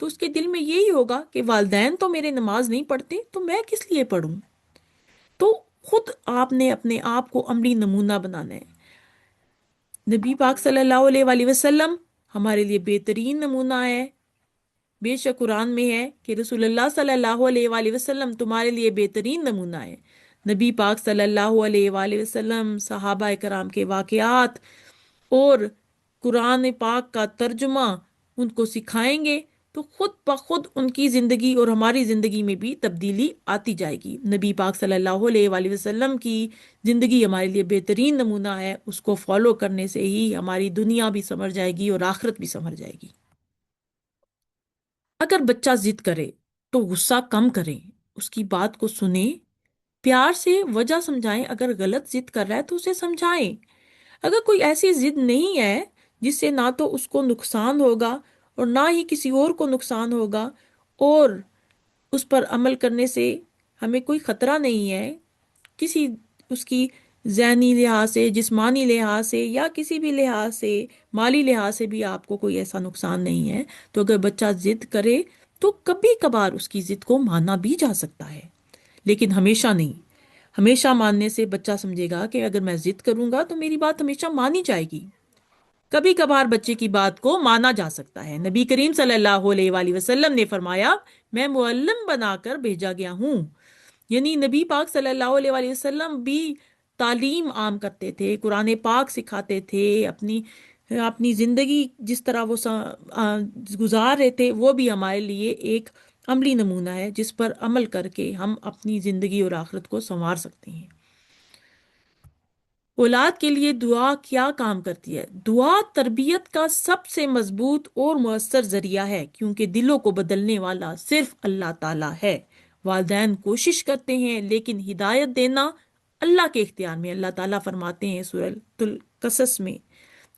تو اس کے دل میں یہی ہوگا کہ والدین تو میرے نماز نہیں پڑھتے تو میں کس لیے پڑھوں. تو خود آپ نے اپنے آپ کو عملی نمونہ بنانا ہے. نبی پاک صلی اللہ علیہ وآلہ وسلم ہمارے لیے بہترین نمونہ ہے. بے شک قرآن میں ہے کہ رسول اللہ صلی اللہ علیہ وآلہ وسلم تمہارے لیے بہترین نمونہ ہے. نبی پاک صلی اللہ علیہ وآلہ وسلم صحابہ کرام کے واقعات اور قرآن پاک کا ترجمہ ان کو سکھائیں گے تو خود بخود ان کی زندگی اور ہماری زندگی میں بھی تبدیلی آتی جائے گی. نبی پاک صلی اللہ علیہ وآلہ وسلم کی زندگی ہمارے لیے بہترین نمونہ ہے. اس کو فالو کرنے سے ہی ہماری دنیا بھی سنور جائے گی اور آخرت بھی سنور جائے گی. اگر بچہ ضد کرے تو غصہ کم کریں، اس کی بات کو سنیں، پیار سے وجہ سمجھائیں. اگر غلط ضد کر رہا ہے تو اسے سمجھائیں. اگر کوئی ایسی ضد نہیں ہے جس سے نہ تو اس کو نقصان ہوگا اور نہ ہی کسی اور کو نقصان ہوگا اور اس پر عمل کرنے سے ہمیں کوئی خطرہ نہیں ہے، کسی اس کی ذہنی لحاظ سے، جسمانی لحاظ سے یا کسی بھی لحاظ سے، مالی لحاظ سے بھی آپ کو کوئی ایسا نقصان نہیں ہے، تو اگر بچہ ضد کرے تو کبھی کبھار اس کی ضد کو مانا بھی جا سکتا ہے، لیکن ہمیشہ نہیں. ہمیشہ ماننے سے بچہ سمجھے گا کہ اگر میں ضد کروں گا تو میری بات ہمیشہ مانی جائے گی. کبھی کبھار بچے کی بات کو مانا جا سکتا ہے. نبی کریم صلی اللہ علیہ وآلہ وسلم نے فرمایا میں معلم بنا کر بھیجا گیا ہوں. یعنی نبی پاک صلی اللہ علیہ وآلہ وسلم بھی تعلیم عام کرتے تھے، قرآن پاک سکھاتے تھے. اپنی زندگی جس طرح وہ گزار رہے تھے وہ بھی ہمارے لیے ایک عملی نمونہ ہے جس پر عمل کر کے ہم اپنی زندگی اور آخرت کو سنوار سکتے ہیں. اولاد کے لیے دعا کیا کام کرتی ہے؟ دعا تربیت کا سب سے مضبوط اور مؤثر ذریعہ ہے کیونکہ دلوں کو بدلنے والا صرف اللہ تعالیٰ ہے. والدین کوشش کرتے ہیں لیکن ہدایت دینا اللہ کے اختیار میں. اللہ تعالیٰ فرماتے ہیں سورۃ القصص میں،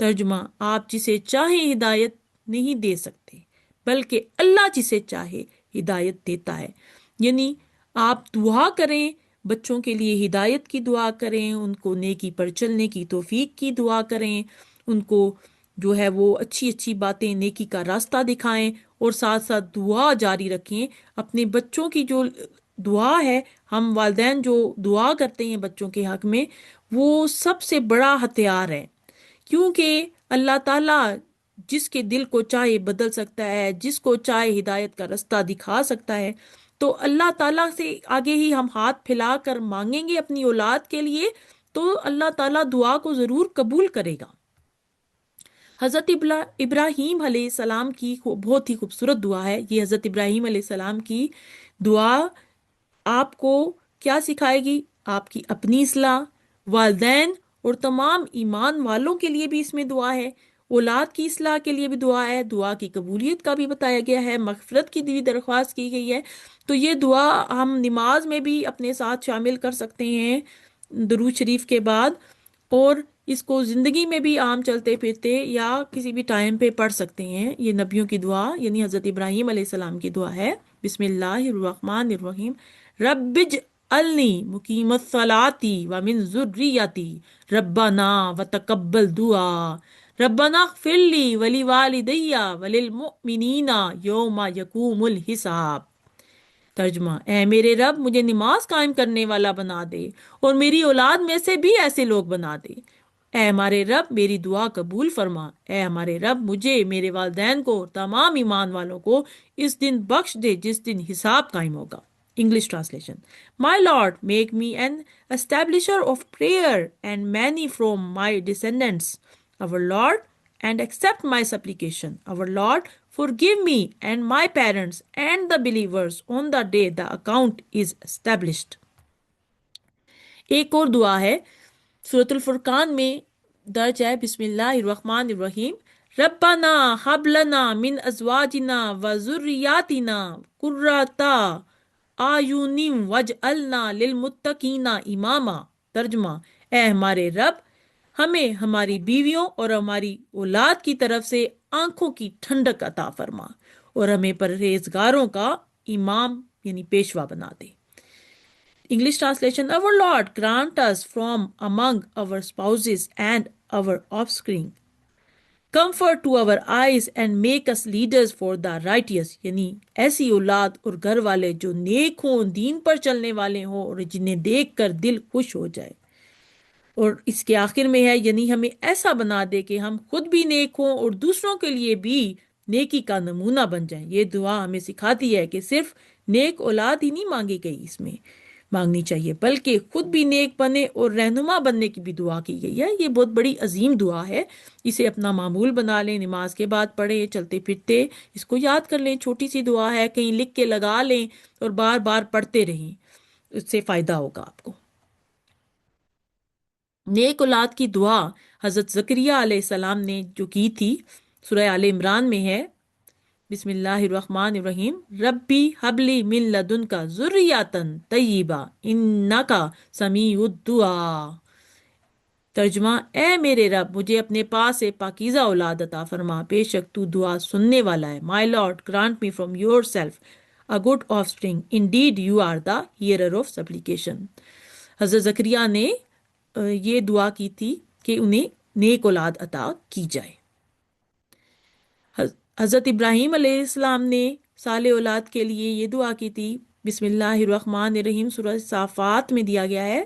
ترجمہ آپ جسے چاہے ہدایت نہیں دے سکتے بلکہ اللہ جسے چاہے ہدایت دیتا ہے. یعنی آپ دعا کریں، بچوں کے لیے ہدایت کی دعا کریں، ان کو نیکی پر چلنے کی توفیق کی دعا کریں، ان کو جو ہے وہ اچھی اچھی باتیں، نیکی کا راستہ دکھائیں اور ساتھ ساتھ دعا جاری رکھیں. اپنے بچوں کی جو دعا ہے، ہم والدین جو دعا کرتے ہیں بچوں کے حق میں، وہ سب سے بڑا ہتھیار ہے کیونکہ اللہ تعالیٰ جس کے دل کو چاہے بدل سکتا ہے، جس کو چاہے ہدایت کا راستہ دکھا سکتا ہے. تو اللہ تعالیٰ سے آگے ہی ہم ہاتھ پھیلا کر مانگیں گے اپنی اولاد کے لیے تو اللہ تعالیٰ دعا کو ضرور قبول کرے گا. حضرت ابراہیم علیہ السلام کی بہت ہی خوبصورت دعا ہے یہ. حضرت ابراہیم علیہ السلام کی دعا آپ کو کیا سکھائے گی؟ آپ کی اپنی اصلاح، والدین اور تمام ایمان والوں کے لیے بھی اس میں دعا ہے. اولاد کی اصلاح کے لیے بھی دعا ہے، دعا کی قبولیت کا بھی بتایا گیا ہے، مغفرت کی بھی درخواست کی گئی ہے. تو یہ دعا ہم نماز میں بھی اپنے ساتھ شامل کر سکتے ہیں درود شریف کے بعد، اور اس کو زندگی میں بھی عام چلتے پھرتے یا کسی بھی ٹائم پہ پڑھ سکتے ہیں. یہ نبیوں کی دعا یعنی حضرت ابراہیم علیہ السلام کی دعا ہے. بسم اللہ الرحمن الرحیم. رب اجعلنی مقیم الصلاۃ ومن ذریتی ربنا وتقبل دعا ربنا اغفر لی ولوالدی وللمؤمنین یوم یقوم الحساب. ترجمہ، اے میرے رب مجھے نماز قائم کرنے والا بنا دے اور میری اولاد میں سے بھی ایسے لوگ بنا دے. اے ہمارے رب میری دعا قبول فرما. اے ہمارے رب مجھے، میرے والدین کو، تمام ایمان والوں کو اس دن بخش دے جس دن حساب قائم ہوگا. English translation. My lord make me an establisher of prayer and many from my descendants. our Lord, and accept my supplication. Our Lord, forgive me and my parents and the believers on the day the account is established. ایک اور دعا ہے سورۃ الفرقان میں درج ہے. بسم اللہ الرحمن الرحیم. ربنا ہب لنا من ازواجنا وذریاتنا قرۃ اعین واجعلنا للمتقین اماما. ترجمہ، اے ہمارے رب ہمیں ہماری بیویوں اور ہماری اولاد کی طرف سے آنکھوں کی ٹھنڈک عطا فرما اور ہمیں پرہیزگاروں کا امام یعنی پیشوا بنا دے. English translation. Our Lord grant us from among our spouses and our offspring comfort to our eyes and make us leaders for the righteous, یعنی ایسی اولاد اور گھر والے جو نیک ہوں، دین پر چلنے والے ہوں، اور جنہیں دیکھ کر دل خوش ہو جائے۔ اور اس کے آخر میں ہے، یعنی ہمیں ایسا بنا دے کہ ہم خود بھی نیک ہوں اور دوسروں کے لیے بھی نیکی کا نمونہ بن جائیں۔ یہ دعا ہمیں سکھاتی ہے کہ صرف نیک اولاد ہی نہیں مانگی گئی، اس میں مانگنی چاہیے، بلکہ خود بھی نیک بنے اور رہنما بننے کی بھی دعا کی گئی ہے۔ یہ بہت بڑی عظیم دعا ہے، اسے اپنا معمول بنا لیں، نماز کے بعد پڑھیں، چلتے پھرتے اس کو یاد کر لیں۔ چھوٹی سی دعا ہے، کہیں لکھ کے لگا لیں اور بار بار پڑھتے رہیں، اس سے فائدہ ہوگا آپ کو۔ نیک اولاد کی دعا حضرت زکریا علیہ السلام نے جو کی تھی، سورہ آل عمران میں ہے، بسم اللہ الرحمن الرحیم، ربی حبلی من لدنکا ذریاتن طیبہ انکا سمیع الدعا۔ ترجمہ، اے میرے رب، مجھے اپنے پاس سے پاکیزہ اولاد عطا فرما، بے شک تو دعا سننے والا ہے۔ My lord grant me from yourself a good offspring, indeed you are the hearer of supplication۔ حضرت زکریا نے یہ دعا کی تھی کہ انہیں نیک اولاد عطا کی جائے۔ حضرت ابراہیم علیہ السلام نے صالح اولاد کے لیے یہ دعا کی تھی، بسم اللہ الرحمن الرحیم، سورہ صافات میں دیا گیا ہے،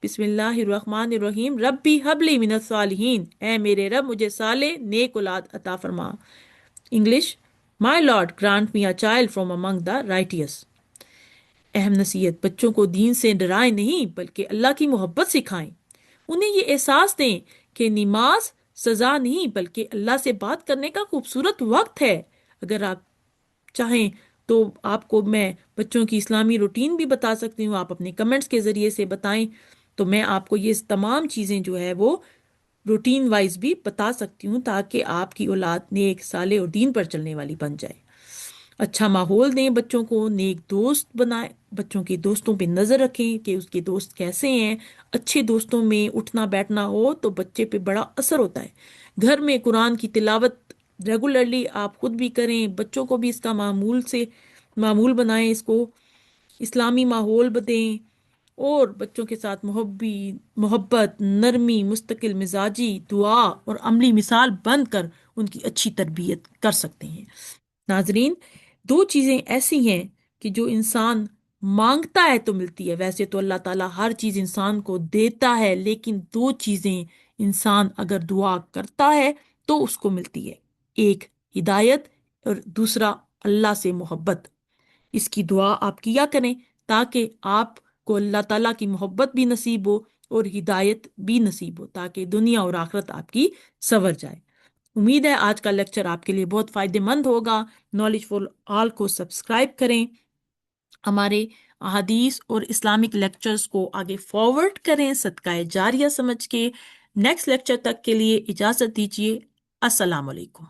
بسم اللہ الرحمن الرحیم، ربی حبلی من الصالحین، اے میرے رب مجھے صالح نیک اولاد عطا فرما۔ English, my lord grant me a child from among دا رائٹیس۔ اہم نصیحت، بچوں کو دین سے ڈرائیں نہیں بلکہ اللہ کی محبت سکھائیں۔ انہیں یہ احساس دیں کہ نماز سزا نہیں بلکہ اللہ سے بات کرنے کا خوبصورت وقت ہے۔ اگر آپ چاہیں تو آپ کو میں بچوں کی اسلامی روٹین بھی بتا سکتی ہوں، آپ اپنے کمنٹس کے ذریعے سے بتائیں تو میں آپ کو یہ تمام چیزیں جو ہے وہ روٹین وائز بھی بتا سکتی ہوں، تاکہ آپ کی اولاد نیک، صالح اور دین پر چلنے والی بن جائے۔ اچھا ماحول دیں بچوں کو، نیک دوست بنائیں، بچوں کے دوستوں پہ نظر رکھیں کہ اس کے دوست کیسے ہیں۔ اچھے دوستوں میں اٹھنا بیٹھنا ہو تو بچے پہ بڑا اثر ہوتا ہے۔ گھر میں قرآن کی تلاوت ریگولرلی آپ خود بھی کریں، بچوں کو بھی اس کا معمول بنائیں، اس کو اسلامی ماحول دیں، اور بچوں کے ساتھ محبت، نرمی، مستقل مزاجی، دعا اور عملی مثال بن کر ان کی اچھی تربیت کر سکتے ہیں۔ ناظرین، دو چیزیں ایسی ہیں کہ جو انسان مانگتا ہے تو ملتی ہے۔ ویسے تو اللہ تعالیٰ ہر چیز انسان کو دیتا ہے، لیکن دو چیزیں انسان اگر دعا کرتا ہے تو اس کو ملتی ہے، ایک ہدایت اور دوسرا اللہ سے محبت۔ اس کی دعا آپ کیا کریں تاکہ آپ کو اللہ تعالیٰ کی محبت بھی نصیب ہو اور ہدایت بھی نصیب ہو، تاکہ دنیا اور آخرت آپ کی سنور جائے۔ امید ہے آج کا لیکچر آپ کے لیے بہت فائدہ مند ہوگا۔ نالج فار آل کو سبسکرائب کریں، ہمارے احادیث اور اسلامک لیکچرز کو آگے فارورڈ کریں صدقہ جاریہ سمجھ کے۔ نیکسٹ لیکچر تک کے لیے اجازت دیجیے۔ السلام علیکم۔